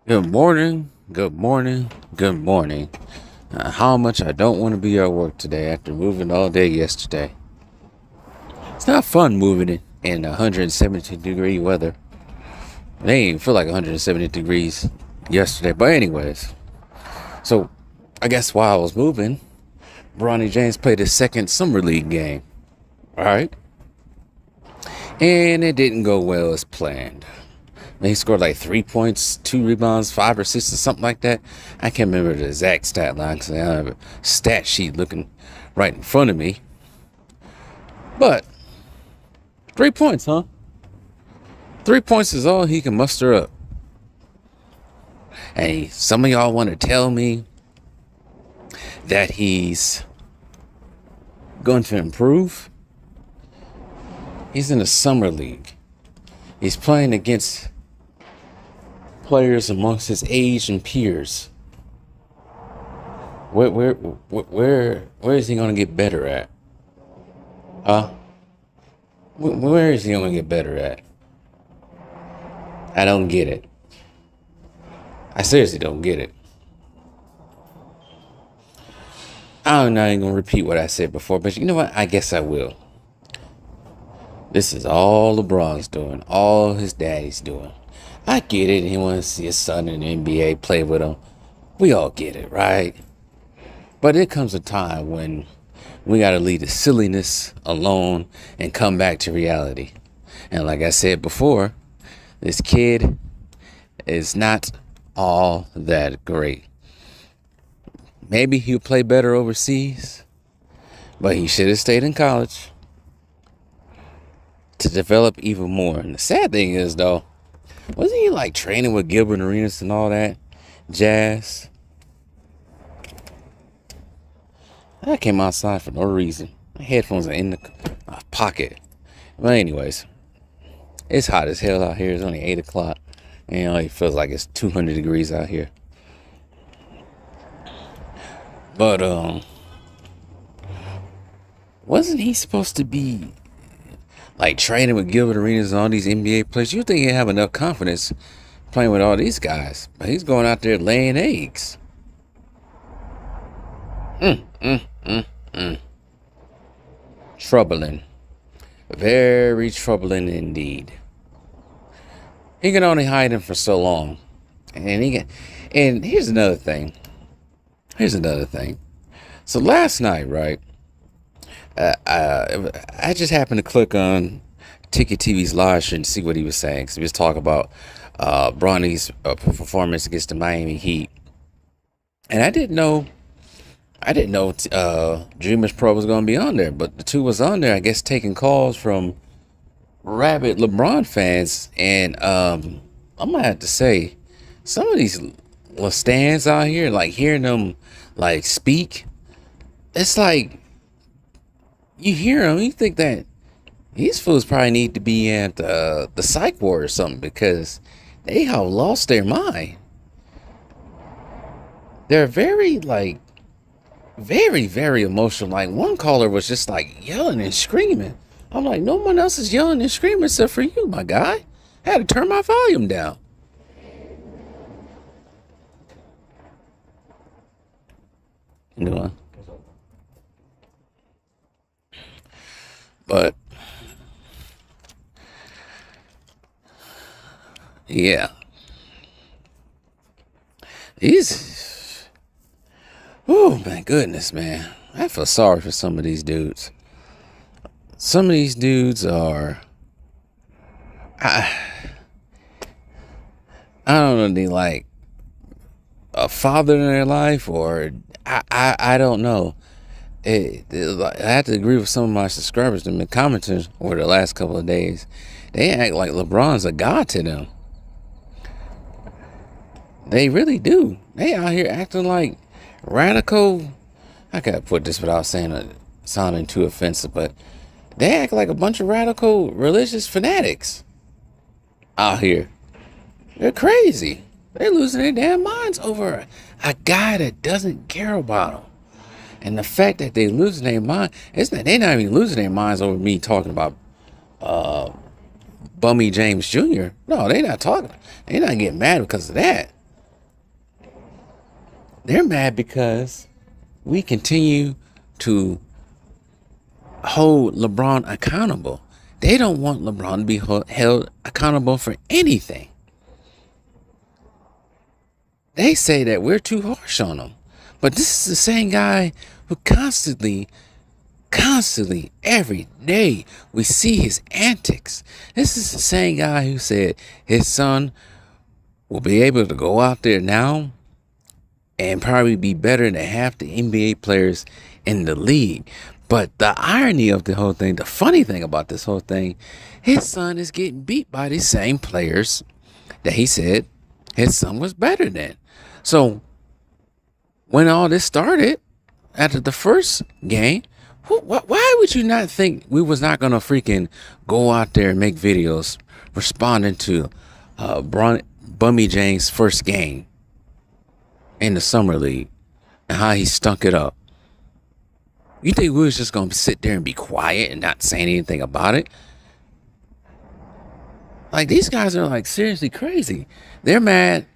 Good morning, good morning, good morning. How much I don't want to be at work today after moving all day yesterday. It's not fun moving in 170-degree weather. It ain't even feel like 170 degrees yesterday. But anyways, so I guess while I was moving, Bronny James played his second summer league game. All right, and it didn't go well as planned. He scored like 3 points, 2 rebounds, 5 assists, or something like that. I can't remember the exact stat line because I don't have a stat sheet looking right in front of me. But 3 points, huh? 3 points is all he can muster up. Hey, some of y'all want to tell me that he's going to improve. He's in the summer league. He's playing against players amongst his age and peers. Where is he gonna get better at? Huh? Where is he gonna get better at? I don't get it. I seriously don't get it. I'm not even gonna repeat what I said before, but you know what? I guess I will. This is all LeBron's doing, all his daddy's doing. I get it. He wants to see his son in the NBA play with him. We all get it, right? But it comes a time when we got to leave the silliness alone and come back to reality. And like I said before, this kid is not all that great. Maybe he'll play better overseas, but he should have stayed in college to develop even more. And the sad thing is, though, wasn't he like training with Gilbert Arenas and all that jazz? I came outside for no reason. My headphones are in my pocket. But anyways, it's hot as hell out here. It's only 8 o'clock. And it feels like it's 200 degrees out here. But wasn't he supposed to be like training with Gilbert Arenas and all these NBA players? You think he'd have enough confidence playing with all these guys? But he's going out there laying eggs. Troubling. Very troubling indeed. He can only hide him for so long. And here's another thing. So last night, right? I just happened to click on Ticket TV's live stream and see what he was saying. So he was talking about Bronny's performance against the Miami Heat. And I didn't know Dreamers Pro was going to be on there, but the two was on there, I guess, taking calls from rabid LeBron fans. And I'm going to have to say, some of these little stands out here, like hearing them like speak, it's like you hear them, you think that these fools probably need to be at the psych ward or something because they have lost their mind. They're very, very emotional. Like one caller was just like yelling and screaming. I'm like, no one else is yelling and screaming except for you, my guy. I had to turn my volume down. You know, but yeah, these. Oh my goodness, man. I feel sorry for some of these dudes. Some of these dudes are. I, I don't know. They like a father in their life, or I don't know. I have to agree with some of my subscribers that have been commenting over the last couple of days. They act like LeBron's a god to them. They really do. They out here acting like radical. I gotta put this without sounding too offensive, but they act like a bunch of radical religious fanatics out here. They're crazy. They're losing their damn minds over a guy that doesn't care about them. And the fact that they're losing their mind, they're not even losing their minds over me talking about Bummy James Jr. No, they're not talking. They're not getting mad because of that. They're mad because we continue to hold LeBron accountable. They don't want LeBron to be held accountable for anything. They say that we're too harsh on him. But this is the same guy who constantly, every day, we see his antics. This is the same guy who said his son will be able to go out there now and probably be better than half the NBA players in the league. But the irony of the whole thing, the funny thing about this whole thing, his son is getting beat by these same players that he said his son was better than. So when all this started, after the first game, why would you not think we was not going to freaking go out there and make videos responding to Bummy James' first game in the Summer League and how he stunk it up? You think we was just going to sit there and be quiet and not say anything about it? Like, these guys are like seriously crazy. They're mad.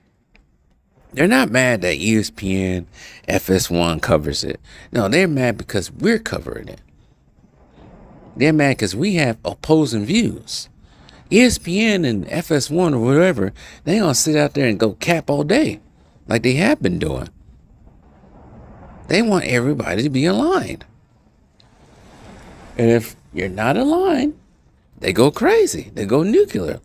They're not mad that ESPN FS1 covers it. No, they're mad because we're covering it. They're mad because we have opposing views. ESPN and FS1 or whatever, they gonna sit out there and go cap all day like they have been doing. They want everybody to be aligned. And if you're not aligned, they go crazy. They go nuclear.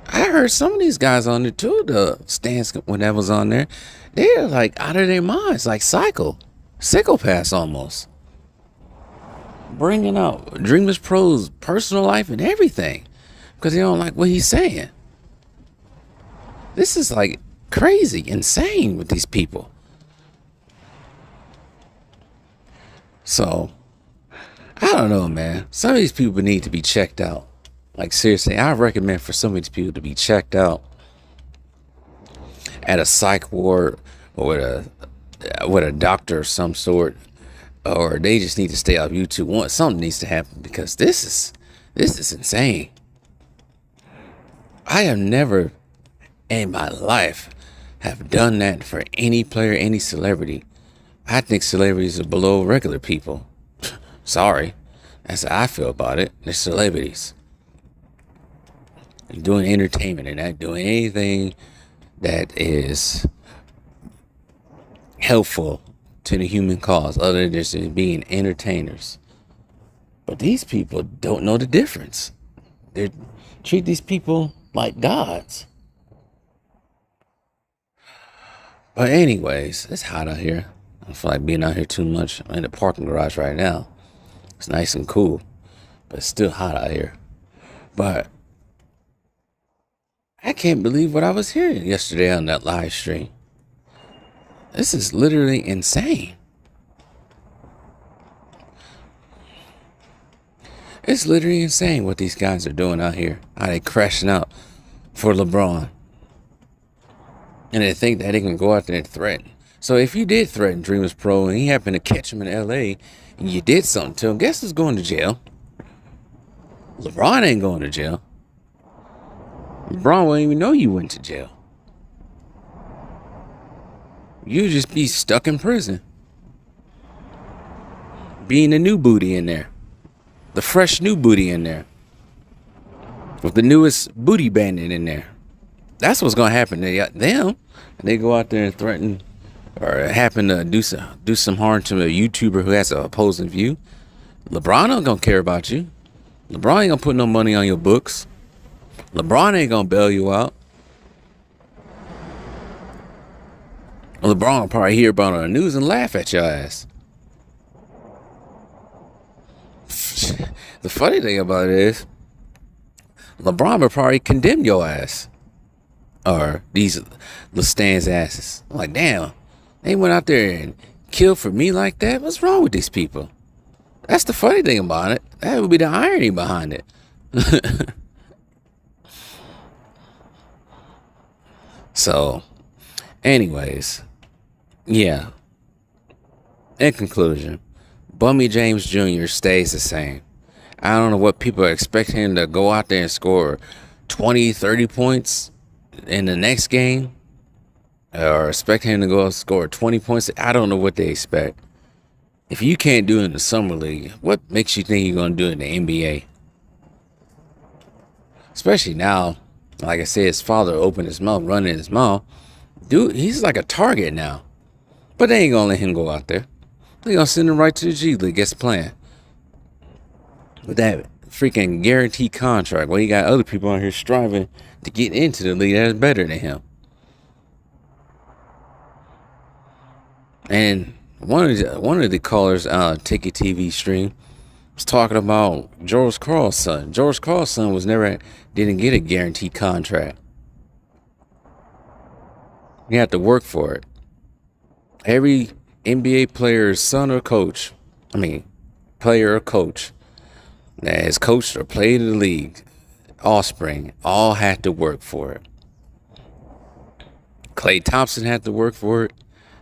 I heard some of these guys on there too, the stands when that was on there, they're like out of their minds, like psychopaths almost. Bringing out Dreamers Pro's personal life and everything because they don't like what he's saying. This is like crazy, insane with these people. So, I don't know, man. Some of these people need to be checked out. Like, seriously, I recommend for some of these people to be checked out at a psych ward or with a doctor of some sort, or they just need to stay off YouTube. Something needs to happen because this is insane. I have never in my life have done that for any player, any celebrity. I think celebrities are below regular people. Sorry. That's how I feel about it. They're celebrities. They're doing entertainment and not doing anything that is helpful to the human cause other than just being entertainers. But these people don't know the difference. They treat these people like gods. But anyways, it's hot out here. I don't feel like being out here too much. I'm in the parking garage right now. It's nice and cool, but it's still hot out here. But I can't believe what I was hearing yesterday on that live stream. This is literally insane. It's literally insane what these guys are doing out here. How they crashing out for LeBron. And they think that they can go out there and threaten. So if you did threaten Dreamers Pro and he happened to catch him in LA and you did something to him, guess who's going to jail? LeBron ain't going to jail. LeBron won't even know you went to jail. You just be stuck in prison. Being the new booty in there. The fresh new booty in there. With the newest booty bandit in there. That's what's going to happen to them. And they go out there and threaten or happen to do some harm to a YouTuber who has an opposing view. LeBron ain't going to care about you. LeBron ain't going to put no money on your books. LeBron ain't going to bail you out. LeBron will probably hear about it on the news and laugh at your ass. The funny thing about it is, LeBron will probably condemn your ass. Or these Lestan's asses. I'm like, damn, they went out there and killed for me like that? What's wrong with these people? That's the funny thing about it. That would be the irony behind it. So, anyways, yeah. In conclusion, Bummy James Jr. stays the same. I don't know what people are expecting him to go out there and score 20, 30 points in the next game. or expect him to go score 20 points. I don't know what they expect. If you can't do it in the summer league, what makes you think you're going to do it in the NBA? Especially now, like I said, his father opened his mouth, running his mouth. Dude, he's like a target now. But they ain't going to let him go out there. They're going to send him right to the G League. Guess playing. With that freaking guaranteed contract. Well, you got other people out here striving to get into the league that's better than him. And one of the callers on Ticket TV stream was talking about George Karl's son. George Karl's son didn't get a guaranteed contract. You have to work for it. Every NBA player's son or player or coach that has coached or played in the league, offspring, all had to work for it. Klay Thompson had to work for it.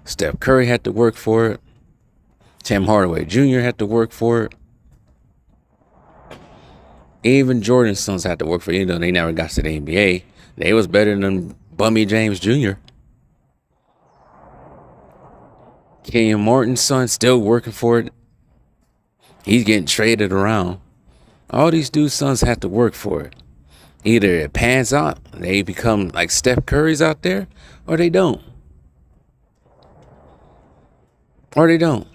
Steph Curry had to work for it. Tim Hardaway Jr. had to work for it. Even Jordan's sons had to work for it, even though they never got to the NBA. They was better than Bummy James Jr. Kenyon Martin's son still working for it. He's getting traded around. All these dudes' sons have to work for it. Either it pans out, they become like Steph Curry's out there, or they don't. Or they don't.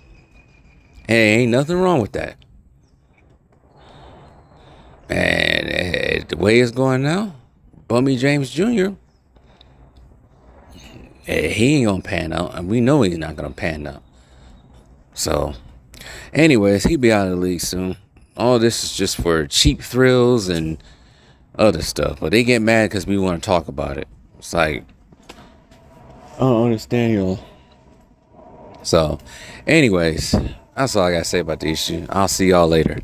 And ain't nothing wrong with that. And the way it's going now, Bummy James Jr., he ain't gonna pan out, and we know he's not gonna pan out. So, anyways, he'll be out of the league soon. All this is just for cheap thrills and other stuff, but they get mad because we want to talk about it. It's like, I don't understand you. So, anyways, that's all I gotta say about the issue. I'll see y'all later.